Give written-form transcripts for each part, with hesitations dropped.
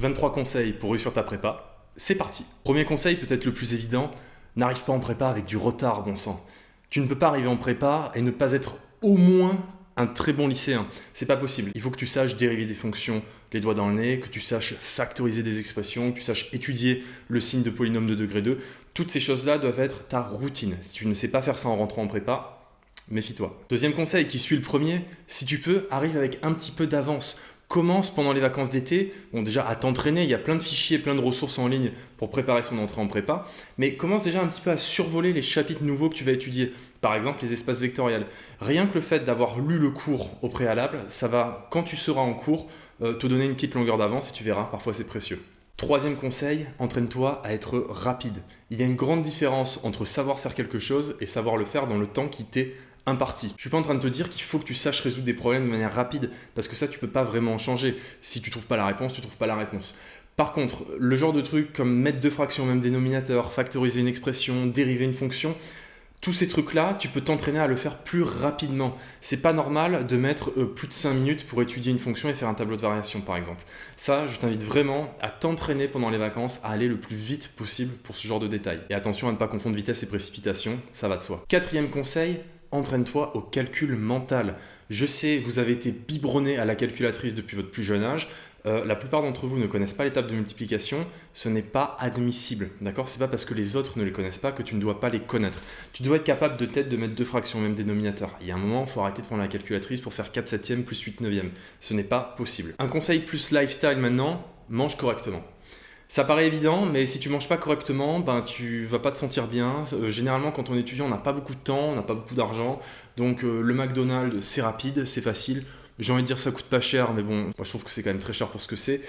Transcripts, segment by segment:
23 conseils pour réussir ta prépa, c'est parti. Premier conseil, peut-être le plus évident, n'arrive pas en prépa avec du retard, bon sang. Tu ne peux pas arriver en prépa et ne pas être au moins un très bon lycéen. C'est pas possible. Il faut que tu saches dériver des fonctions les doigts dans le nez, que tu saches factoriser des expressions, que tu saches étudier le signe de polynôme de degré 2. Toutes ces choses-là doivent être ta routine. Si tu ne sais pas faire ça en rentrant en prépa, méfie-toi. Deuxième conseil qui suit le premier, si tu peux, arrive avec un petit peu d'avance. Commence pendant les vacances d'été, bon déjà à t'entraîner, il y a plein de fichiers, plein de ressources en ligne pour préparer son entrée en prépa, mais commence déjà un petit peu à survoler les chapitres nouveaux que tu vas étudier, par exemple les espaces vectoriels. Rien que le fait d'avoir lu le cours au préalable, ça va, quand tu seras en cours, te donner une petite longueur d'avance et tu verras, parfois c'est précieux. Troisième conseil, entraîne-toi à être rapide. Il y a une grande différence entre savoir faire quelque chose et savoir le faire dans le temps qui t'est imparti. Je ne suis pas en train de te dire qu'il faut que tu saches résoudre des problèmes de manière rapide, parce que ça, tu ne peux pas vraiment en changer. Si tu ne trouves pas la réponse, tu ne trouves pas la réponse. Par contre, le genre de truc comme mettre deux fractions au même dénominateur, factoriser une expression, dériver une fonction, tous ces trucs-là, tu peux t'entraîner à le faire plus rapidement. C'est pas normal de mettre plus de 5 minutes pour étudier une fonction et faire un tableau de variation, par exemple. Ça, je t'invite vraiment à t'entraîner pendant les vacances, à aller le plus vite possible pour ce genre de détails. Et attention à ne pas confondre vitesse et précipitation, ça va de soi. Quatrième conseil, entraîne-toi au calcul mental. Je sais, vous avez été biberonné à la calculatrice depuis votre plus jeune âge. La plupart d'entre vous ne connaissent pas les tables de multiplication. Ce n'est pas admissible, d'accord? C'est pas parce que les autres ne les connaissent pas que tu ne dois pas les connaître. Tu dois être capable de mettre deux fractions au même dénominateur. Il y a un moment, il faut arrêter de prendre la calculatrice pour faire 4 septièmes plus 8 neuvièmes. Ce n'est pas possible. Un conseil plus lifestyle maintenant, mange correctement. Ça paraît évident, mais si tu manges pas correctement, tu vas pas te sentir bien. Généralement, quand on est étudiant, on n'a pas beaucoup de temps, on n'a pas beaucoup d'argent. Donc le McDonald's, c'est rapide, c'est facile. J'ai envie de dire ça coûte pas cher, mais bon, moi je trouve que c'est quand même très cher pour ce que c'est.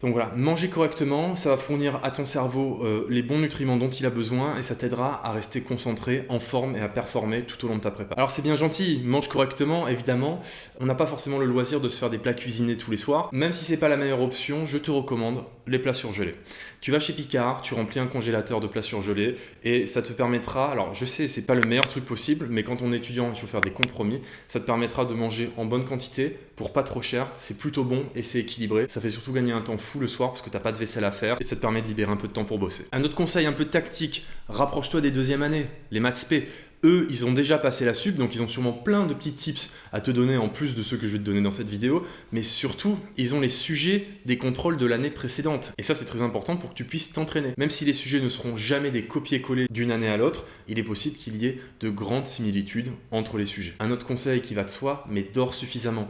Donc voilà, manger correctement, ça va fournir à ton cerveau les bons nutriments dont il a besoin et ça t'aidera à rester concentré, en forme et à performer tout au long de ta prépa. Alors c'est bien gentil, mange correctement, évidemment. On n'a pas forcément le loisir de se faire des plats cuisinés tous les soirs. Même si c'est pas la meilleure option, je te recommande les plats surgelés. Tu vas chez Picard, tu remplis un congélateur de plats surgelés et ça te permettra, alors je sais c'est pas le meilleur truc possible, mais quand on est étudiant il faut faire des compromis, ça te permettra de manger en bonne quantité pour pas trop cher, c'est plutôt bon et c'est équilibré. Ça fait surtout gagner un temps fou le soir parce que t'as pas de vaisselle à faire et ça te permet de libérer un peu de temps pour bosser. Un autre conseil un peu tactique, rapproche-toi des deuxièmes années, les maths spé. Eux, ils ont déjà passé la sup, donc ils ont sûrement plein de petits tips à te donner en plus de ceux que je vais te donner dans cette vidéo. Mais surtout, ils ont les sujets des contrôles de l'année précédente. Et ça, c'est très important pour que tu puisses t'entraîner. Même si les sujets ne seront jamais des copier-coller d'une année à l'autre, il est possible qu'il y ait de grandes similitudes entre les sujets. Un autre conseil qui va de soi, mais dors suffisamment.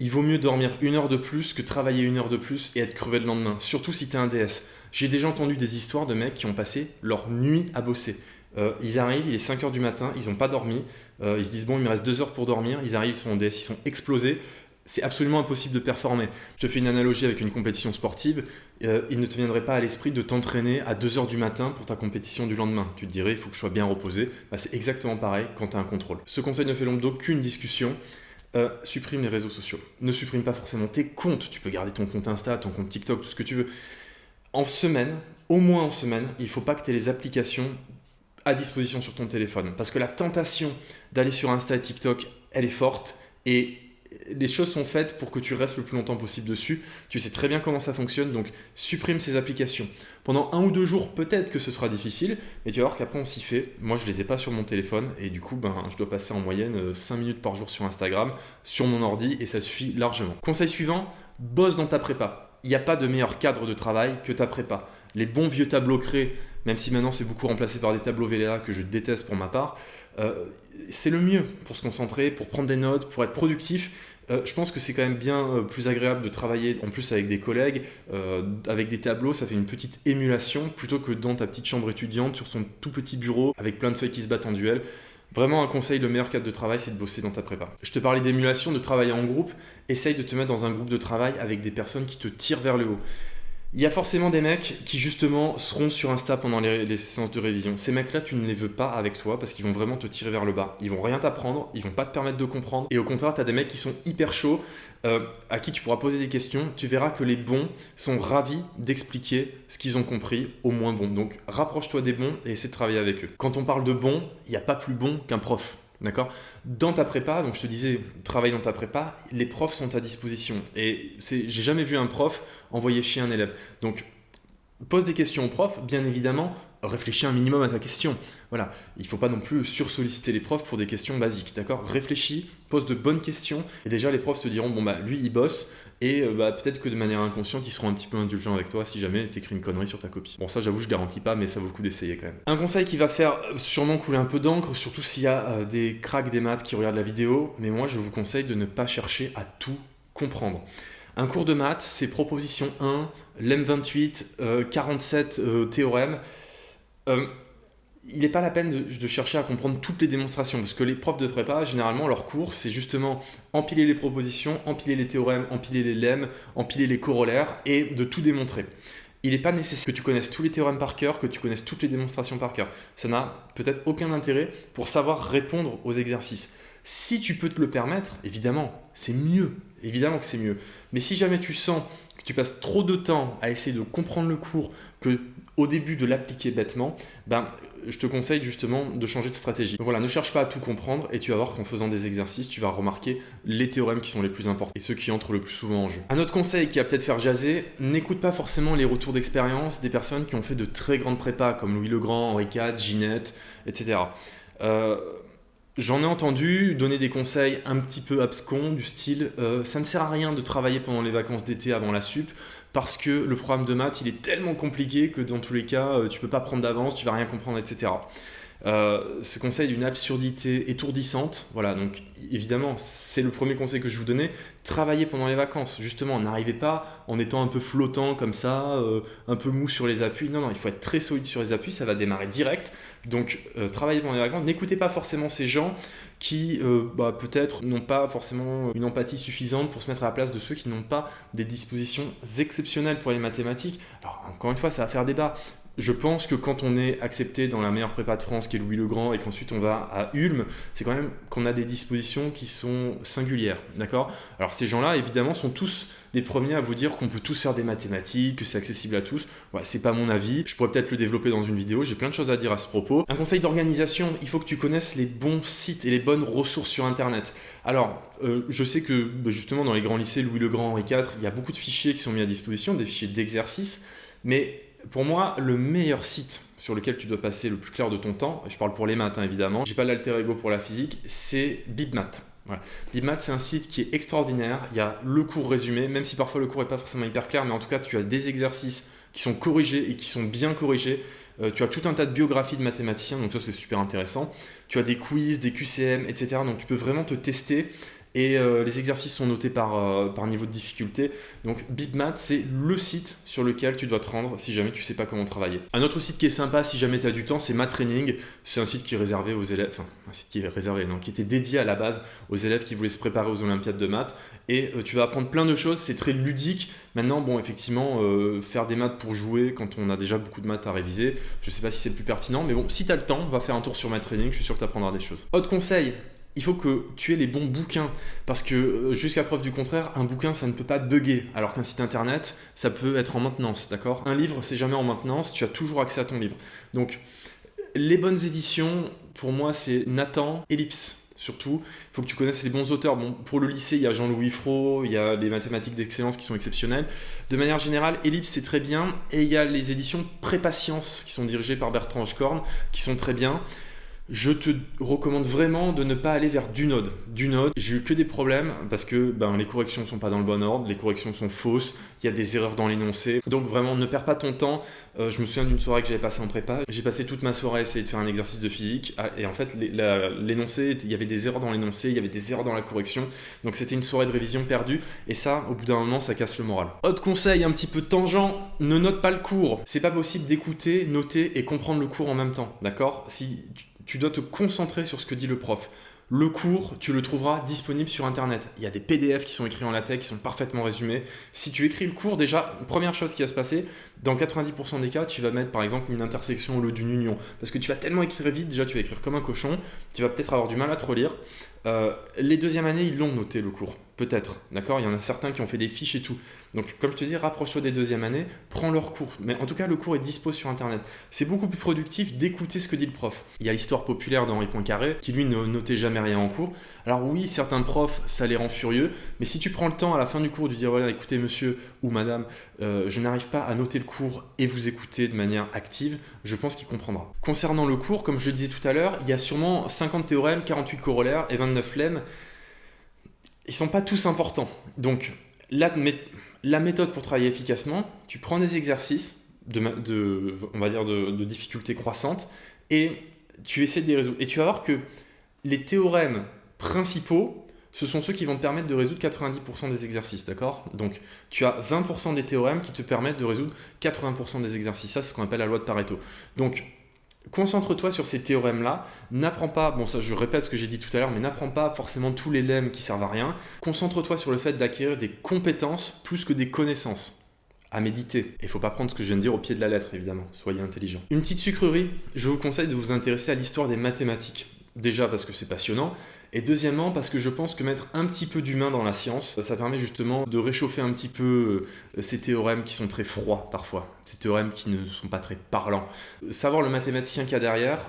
Il vaut mieux dormir 1 heure de plus que travailler 1 heure de plus et être crevé le lendemain, surtout si tu es un DS. J'ai déjà entendu des histoires de mecs qui ont passé leur nuit à bosser. Ils arrivent, il est 5h du matin, ils n'ont pas dormi, ils se disent bon il me reste 2 heures pour dormir, ils arrivent, ils sont en DS, ils sont explosés, c'est absolument impossible de performer. Je te fais une analogie avec une compétition sportive, il ne te viendrait pas à l'esprit de t'entraîner à 2h du matin pour ta compétition du lendemain. Tu te dirais il faut que je sois bien reposé, c'est exactement pareil quand tu as un contrôle. Ce conseil ne fait l'ombre d'aucune discussion. Supprime les réseaux sociaux. Ne supprime pas forcément tes comptes, tu peux garder ton compte Insta, ton compte TikTok, tout ce que tu veux. En semaine, au moins en semaine, il ne faut pas que tu aies les applications à disposition sur ton téléphone. Parce que la tentation d'aller sur Insta et TikTok, elle est forte et les choses sont faites pour que tu restes le plus longtemps possible dessus. Tu sais très bien comment ça fonctionne, donc supprime ces applications. Pendant 1 ou 2 jours, peut-être que ce sera difficile, mais tu vas voir qu'après on s'y fait. Moi, je ne les ai pas sur mon téléphone et du coup, je dois passer en moyenne 5 minutes par jour sur Instagram, sur mon ordi et ça suffit largement. Conseil suivant, bosse dans ta prépa. Il n'y a pas de meilleur cadre de travail que ta prépa. Les bons vieux tableaux créés, même si maintenant c'est beaucoup remplacé par des tableaux VLA que je déteste pour ma part, c'est le mieux pour se concentrer, pour prendre des notes, pour être productif. Je pense que c'est quand même bien plus agréable de travailler en plus avec des collègues, avec des tableaux, ça fait une petite émulation plutôt que dans ta petite chambre étudiante sur son tout petit bureau avec plein de feuilles qui se battent en duel. Vraiment un conseil, le meilleur cadre de travail, c'est de bosser dans ta prépa. Je te parlais d'émulation, de travailler en groupe. Essaye de te mettre dans un groupe de travail avec des personnes qui te tirent vers le haut. Il y a forcément des mecs qui justement seront sur Insta pendant les séances de révision. Ces mecs-là, tu ne les veux pas avec toi parce qu'ils vont vraiment te tirer vers le bas. Ils vont rien t'apprendre, ils vont pas te permettre de comprendre. Et au contraire, tu as des mecs qui sont hyper chauds, à qui tu pourras poser des questions. Tu verras que les bons sont ravis d'expliquer ce qu'ils ont compris aux moins bons. Donc rapproche-toi des bons et essaie de travailler avec eux. Quand on parle de bons, il n'y a pas plus bon qu'un prof. D'accord? Dans ta prépa, donc je te disais, travaille dans ta prépa, les profs sont à disposition. Et j'ai jamais vu un prof envoyer chier un élève. Donc, pose des questions au prof, bien évidemment, réfléchis un minimum à ta question. Voilà, il ne faut pas non plus sursolliciter les profs pour des questions basiques, d'accord? Réfléchis, pose de bonnes questions, et déjà les profs te diront, bon bah lui il bosse, et peut-être que de manière inconsciente, ils seront un petit peu indulgents avec toi si jamais tu écris une connerie sur ta copie. Bon ça j'avoue je garantis pas, mais ça vaut le coup d'essayer quand même. Un conseil qui va faire sûrement couler un peu d'encre, surtout s'il y a des cracks des maths qui regardent la vidéo, mais moi je vous conseille de ne pas chercher à tout comprendre. Un cours de maths, c'est proposition 1, lemme 28, 47 théorèmes. Il n'est pas la peine de chercher à comprendre toutes les démonstrations, parce que les profs de prépa, généralement, leur cours, c'est justement empiler les propositions, empiler les théorèmes, empiler les lemmes, empiler les corollaires, et de tout démontrer. Il n'est pas nécessaire que tu connaisses tous les théorèmes par cœur, que tu connaisses toutes les démonstrations par cœur. Ça n'a peut-être aucun intérêt pour savoir répondre aux exercices. Si tu peux te le permettre, évidemment, c'est mieux. Évidemment que c'est mieux. Mais si jamais tu sens que tu passes trop de temps à essayer de comprendre le cours, que au début de l'appliquer bêtement, je te conseille justement de changer de stratégie. Donc voilà, ne cherche pas à tout comprendre et tu vas voir qu'en faisant des exercices, tu vas remarquer les théorèmes qui sont les plus importants et ceux qui entrent le plus souvent en jeu. Un autre conseil qui va peut-être faire jaser, n'écoute pas forcément les retours d'expérience des personnes qui ont fait de très grandes prépas comme Louis le Grand, Henri IV, Ginette, etc. J'en ai entendu donner des conseils un petit peu abscons du style ça ne sert à rien de travailler pendant les vacances d'été avant la sup parce que le programme de maths il est tellement compliqué que dans tous les cas tu peux pas prendre d'avance, tu vas rien comprendre, etc. Ce conseil d'une absurdité étourdissante, voilà, donc évidemment c'est le premier conseil que je vous donnais, travaillez pendant les vacances, justement n'arrivez pas en étant un peu flottant comme ça, un peu mou sur les appuis, non, il faut être très solide sur les appuis, ça va démarrer direct, donc travaillez pendant les vacances, n'écoutez pas forcément ces gens qui peut-être n'ont pas forcément une empathie suffisante pour se mettre à la place de ceux qui n'ont pas des dispositions exceptionnelles pour les mathématiques. Alors encore une fois ça va faire débat. Je pense que quand on est accepté dans la meilleure prépa de France qui est Louis le Grand et qu'ensuite on va à Ulm, c'est quand même qu'on a des dispositions qui sont singulières, d'accord? Alors ces gens-là évidemment sont tous les premiers à vous dire qu'on peut tous faire des mathématiques, que c'est accessible à tous. Ouais, c'est pas mon avis, je pourrais peut-être le développer dans une vidéo, j'ai plein de choses à dire à ce propos. Un conseil d'organisation, il faut que tu connaisses les bons sites et les bonnes ressources sur internet. Alors, je sais que justement dans les grands lycées, Louis le Grand, Henri IV, il y a beaucoup de fichiers qui sont mis à disposition, des fichiers d'exercices, mais pour moi, le meilleur site sur lequel tu dois passer le plus clair de ton temps, et je parle pour les maths évidemment, j'ai pas l'alter ego pour la physique, c'est BibMath. Voilà. BibMath, c'est un site qui est extraordinaire, il y a le cours résumé, même si parfois le cours n'est pas forcément hyper clair, mais en tout cas tu as des exercices qui sont corrigés et qui sont bien corrigés. Tu as tout un tas de biographies de mathématiciens, donc ça c'est super intéressant. Tu as des quiz, des QCM, etc. Donc tu peux vraiment te tester. Et les exercices sont notés par niveau de difficulté. Donc BibMath, c'est le site sur lequel tu dois te rendre si jamais tu ne sais pas comment travailler. Un autre site qui est sympa si jamais tu as du temps, c'est Mathtraining. C'est un site qui est réservé aux élèves, enfin un site qui est réservé, non, qui était dédié à la base aux élèves qui voulaient se préparer aux Olympiades de maths. Et tu vas apprendre plein de choses, c'est très ludique. Maintenant, bon, effectivement, faire des maths pour jouer quand on a déjà beaucoup de maths à réviser, je ne sais pas si c'est le plus pertinent, mais bon, si tu as le temps, va faire un tour sur Mathtraining, je suis sûr que tu apprendras des choses. Autre conseil, il faut que tu aies les bons bouquins, parce que jusqu'à preuve du contraire, un bouquin ça ne peut pas bugger, alors qu'un site internet ça peut être en maintenance, d'accord? Un livre c'est jamais en maintenance, tu as toujours accès à ton livre. Donc les bonnes éditions, pour moi c'est Nathan, Ellipse. Surtout, il faut que tu connaisses les bons auteurs. Bon, pour le lycée, il y a Jean-Louis Fro, il y a les mathématiques d'excellence qui sont exceptionnelles. De manière générale, Ellipse, c'est très bien. Et il y a les éditions Prépatience qui sont dirigées par Bertrand Hochkorn, qui sont très bien. Je te recommande vraiment de ne pas aller vers Dunode. Dunode, j'ai eu que des problèmes parce que les corrections ne sont pas dans le bon ordre, les corrections sont fausses, il y a des erreurs dans l'énoncé. Donc vraiment, ne perds pas ton temps. Je me souviens d'une soirée que j'avais passée en prépa. J'ai passé toute ma soirée à essayer de faire un exercice de physique. Et en fait, l'énoncé, il y avait des erreurs dans l'énoncé, il y avait des erreurs dans la correction. Donc c'était une soirée de révision perdue. Et ça, au bout d'un moment, ça casse le moral. Autre conseil, un petit peu tangent, ne note pas le cours. C'est pas possible d'écouter, noter et comprendre le cours en même temps. D'accord? Si tu dois te concentrer sur ce que dit le prof. Le cours, tu le trouveras disponible sur Internet. Il y a des PDF qui sont écrits en LaTeX, qui sont parfaitement résumés. Si tu écris le cours, déjà, première chose qui va se passer, dans 90% des cas, tu vas mettre par exemple une intersection au lieu d'une union. Parce que tu vas tellement écrire vite, déjà tu vas écrire comme un cochon, tu vas peut-être avoir du mal à te relire. Les deuxièmes années, ils l'ont noté le cours, peut-être, d'accord? Il y en a certains qui ont fait des fiches et tout. Donc, comme je te dis, rapproche-toi des deuxièmes années, prends leur cours. Mais en tout cas, le cours est dispo sur Internet. C'est beaucoup plus productif d'écouter ce que dit le prof. Il y a l'histoire populaire d'Henri Poincaré, qui lui ne notait jamais rien en cours. Alors oui, certains profs, ça les rend furieux, mais si tu prends le temps à la fin du cours de dire, voilà, écoutez monsieur ou madame, je n'arrive pas à noter le cours et vous écouter de manière active, je pense qu'il comprendra. Concernant le cours, comme je le disais tout à l'heure, il y a sûrement 50 théorèmes, 48 corollaires et 29 lemmes. Ils sont pas tous importants. Donc, la méthode pour travailler efficacement, tu prends des exercices on va dire de difficulté croissante et tu essaies de les résoudre. Et tu vas voir que les théorèmes principaux, ce sont ceux qui vont te permettre de résoudre 90% des exercices, d'accord? Donc, tu as 20% des théorèmes qui te permettent de résoudre 80% des exercices. Ça, c'est ce qu'on appelle la loi de Pareto. Donc, concentre-toi sur ces théorèmes-là. N'apprends pas, bon ça je répète ce que j'ai dit tout à l'heure, mais n'apprends pas forcément tous les lemmes qui servent à rien. Concentre-toi sur le fait d'acquérir des compétences plus que des connaissances. À méditer. Il ne faut pas prendre ce que je viens de dire au pied de la lettre, évidemment. Soyez intelligent. Une petite sucrerie, je vous conseille de vous intéresser à l'histoire des mathématiques. Déjà parce que c'est passionnant, et deuxièmement parce que je pense que mettre un petit peu d'humain dans la science, ça permet justement de réchauffer un petit peu ces théorèmes qui sont très froids parfois, ces théorèmes qui ne sont pas très parlants. Savoir le mathématicien qu'il y a derrière,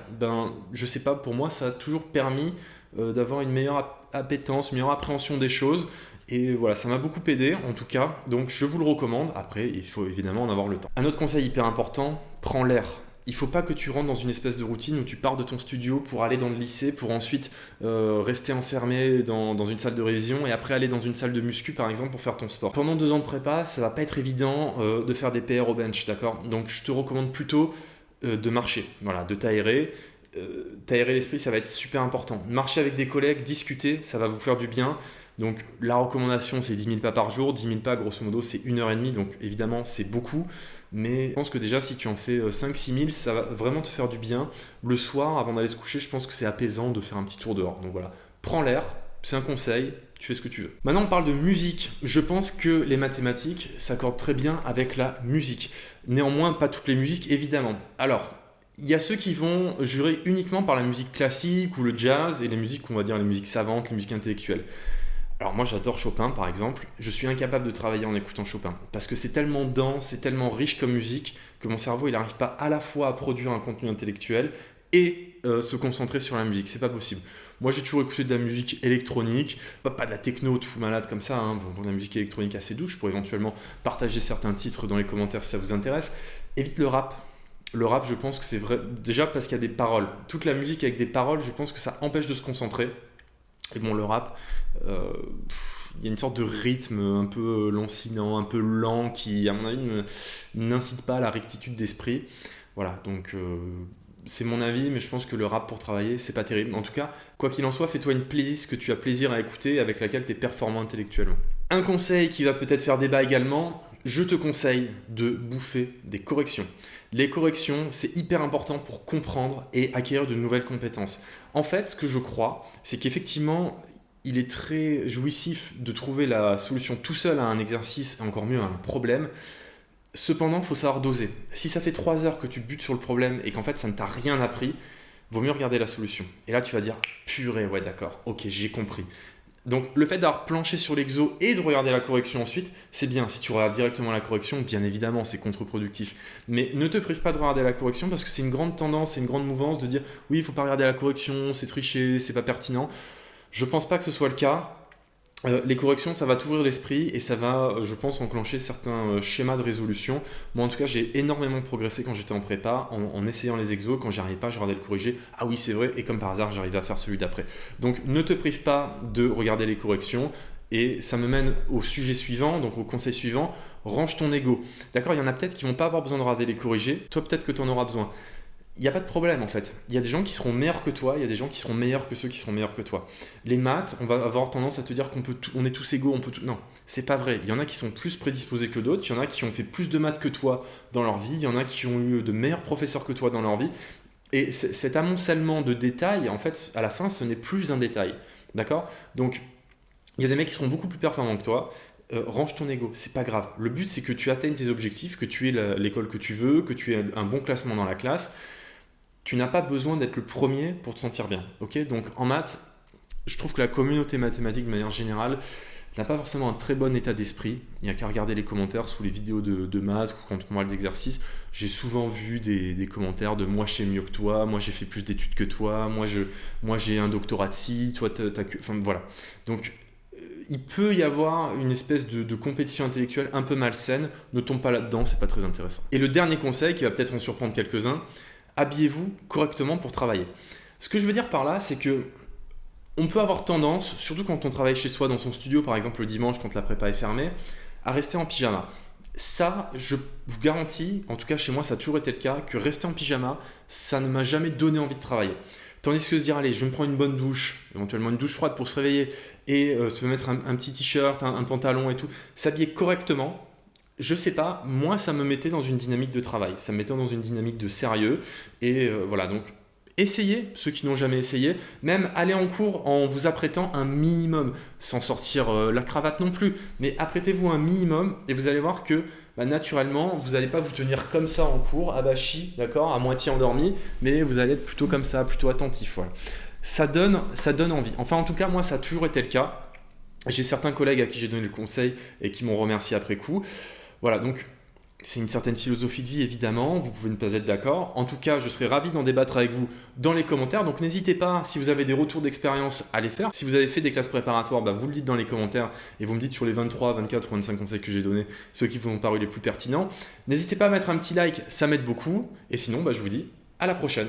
je sais pas, pour moi ça a toujours permis d'avoir une meilleure appétence, une meilleure appréhension des choses. Et voilà, ça m'a beaucoup aidé en tout cas, donc je vous le recommande. Après, il faut évidemment en avoir le temps. Un autre conseil hyper important, prends l'air. Il ne faut pas que tu rentres dans une espèce de routine où tu pars de ton studio pour aller dans le lycée, pour ensuite rester enfermé dans une salle de révision et après aller dans une salle de muscu par exemple pour faire ton sport. Pendant 2 ans de prépa, ça va pas être évident de faire des PR au bench, d'accord? Donc je te recommande plutôt de marcher, voilà, de t'aérer. T'aérer l'esprit, ça va être super important. Marcher avec des collègues, discuter, ça va vous faire du bien. Donc la recommandation, c'est 10 000 pas par jour. 10 000 pas, grosso modo, c'est 1h30. Donc évidemment, c'est beaucoup. Mais je pense que déjà, si tu en fais 5-6 000, ça va vraiment te faire du bien. Le soir, avant d'aller se coucher, je pense que c'est apaisant de faire un petit tour dehors. Donc voilà, prends l'air, c'est un conseil. Tu fais ce que tu veux. Maintenant, on parle de musique. Je pense que les mathématiques s'accordent très bien avec la musique. Néanmoins, pas toutes les musiques, évidemment. Alors, il y a ceux qui vont jurer uniquement par la musique classique ou le jazz et les musiques, on va dire les musiques savantes, les musiques intellectuelles. Alors moi j'adore Chopin par exemple, je suis incapable de travailler en écoutant Chopin parce que c'est tellement dense, c'est tellement riche comme musique que mon cerveau il n'arrive pas à la fois à produire un contenu intellectuel et se concentrer sur la musique, c'est pas possible. Moi j'ai toujours écouté de la musique électronique, pas de la techno de fou malade comme ça, de la musique électronique assez douce, je pourrais éventuellement partager certains titres dans les commentaires si ça vous intéresse. Évite le rap. Le rap, je pense que c'est vrai, déjà parce qu'il y a des paroles. Toute la musique avec des paroles, je pense que ça empêche de se concentrer. Et bon, le rap, il y a une sorte de rythme un peu lancinant, un peu lent, qui, à mon avis, n'incite pas à la rectitude d'esprit. Voilà, donc c'est mon avis, mais je pense que le rap pour travailler, c'est pas terrible. En tout cas, quoi qu'il en soit, fais-toi une playlist que tu as plaisir à écouter, avec laquelle tu es performant intellectuellement. Un conseil qui va peut-être faire débat également, je te conseille de bouffer des corrections. Les corrections, c'est hyper important pour comprendre et acquérir de nouvelles compétences. En fait, ce que je crois, c'est qu'effectivement, il est très jouissif de trouver la solution tout seul à un exercice, et encore mieux à un problème. Cependant, il faut savoir doser. Si ça fait 3 heures que tu butes sur le problème et qu'en fait ça ne t'a rien appris, vaut mieux regarder la solution. Et là, tu vas dire, purée, ouais d'accord, ok, j'ai compris. Donc le fait d'avoir planché sur l'exo et de regarder la correction ensuite, c'est bien. Si tu regardes directement la correction, bien évidemment, c'est contre-productif. Mais ne te prive pas de regarder la correction parce que c'est une grande tendance, c'est une grande mouvance de dire oui, il ne faut pas regarder la correction, c'est tricher, c'est pas pertinent. Je pense pas que ce soit le cas. Les corrections, ça va t'ouvrir l'esprit et ça va, je pense, enclencher certains schémas de résolution. Moi, en tout cas, j'ai énormément progressé quand j'étais en prépa, en essayant les exos. Quand j'y arrivais pas, je regardais le corrigé. Ah oui, c'est vrai. Et comme par hasard, j'arrivais à faire celui d'après. Donc, ne te prive pas de regarder les corrections. Et ça me mène au sujet suivant, donc au conseil suivant. Range ton ego. D'accord, il y en a peut-être qui vont pas avoir besoin de regarder les corrigés. Toi, peut-être que tu en auras besoin. Il n'y a pas de problème en fait. Il y a des gens qui seront meilleurs que toi, il y a des gens qui seront meilleurs que ceux qui seront meilleurs que toi. Les maths, on va avoir tendance à te dire on est tous égaux, on peut tout. Non, c'est pas vrai. Il y en a qui sont plus prédisposés que d'autres, il y en a qui ont fait plus de maths que toi dans leur vie, il y en a qui ont eu de meilleurs professeurs que toi dans leur vie. Et cet amoncellement de détails, en fait, à la fin, ce n'est plus un détail. D'accord? Donc, il y a des mecs qui seront beaucoup plus performants que toi. Range ton ego, c'est pas grave. Le but, c'est que tu atteignes tes objectifs, que tu aies l'école que tu veux, que tu aies un bon classement dans la classe. Tu n'as pas besoin d'être le premier pour te sentir bien. Ok, donc en maths, Je trouve que la communauté mathématique, de manière générale, n'a pas forcément un très bon état d'esprit. Il n'y a qu'à regarder les commentaires sous les vidéos de maths ou quand on parle d'exercice. J'ai souvent vu des commentaires de moi je sais mieux que toi, moi j'ai fait plus d'études que toi, moi j'ai un doctorat de ci, toi t'as que. Enfin voilà. Donc il peut y avoir une espèce de compétition intellectuelle un peu malsaine. Ne tombe pas là-dedans, c'est pas très intéressant. Et le dernier conseil qui va peut-être en surprendre quelques-uns, habillez-vous correctement pour travailler. Ce que je veux dire par là, c'est que on peut avoir tendance, surtout quand on travaille chez soi dans son studio, par exemple le dimanche quand la prépa est fermée, à rester en pyjama. Ça, je vous garantis, en tout cas chez moi ça a toujours été le cas, que rester en pyjama, ça ne m'a jamais donné envie de travailler. Tandis que se dire, allez, je vais me prendre une bonne douche, éventuellement une douche froide pour se réveiller, et se mettre un petit t-shirt, un pantalon et tout, s'habiller correctement, je sais pas, moi ça me mettait dans une dynamique de travail, ça me mettait dans une dynamique de sérieux, et voilà, donc essayez, ceux qui n'ont jamais essayé, même aller en cours en vous apprêtant un minimum, sans sortir la cravate non plus, mais apprêtez-vous un minimum et vous allez voir que naturellement, vous n'allez pas vous tenir comme ça en cours, abachi, d'accord, à moitié endormi, mais vous allez être plutôt comme ça, plutôt attentif. Voilà. Ça donne envie. Enfin, en tout cas, moi, ça a toujours été le cas. J'ai certains collègues à qui j'ai donné le conseil et qui m'ont remercié après coup. Voilà, donc c'est une certaine philosophie de vie, évidemment, vous pouvez ne pas être d'accord. En tout cas, je serais ravi d'en débattre avec vous dans les commentaires. Donc n'hésitez pas, si vous avez des retours d'expérience, à les faire. Si vous avez fait des classes préparatoires, vous le dites dans les commentaires et vous me dites sur les 23, 24 ou 25 conseils que j'ai donnés, ceux qui vous ont paru les plus pertinents. N'hésitez pas à mettre un petit like, ça m'aide beaucoup. Et sinon, je vous dis à la prochaine.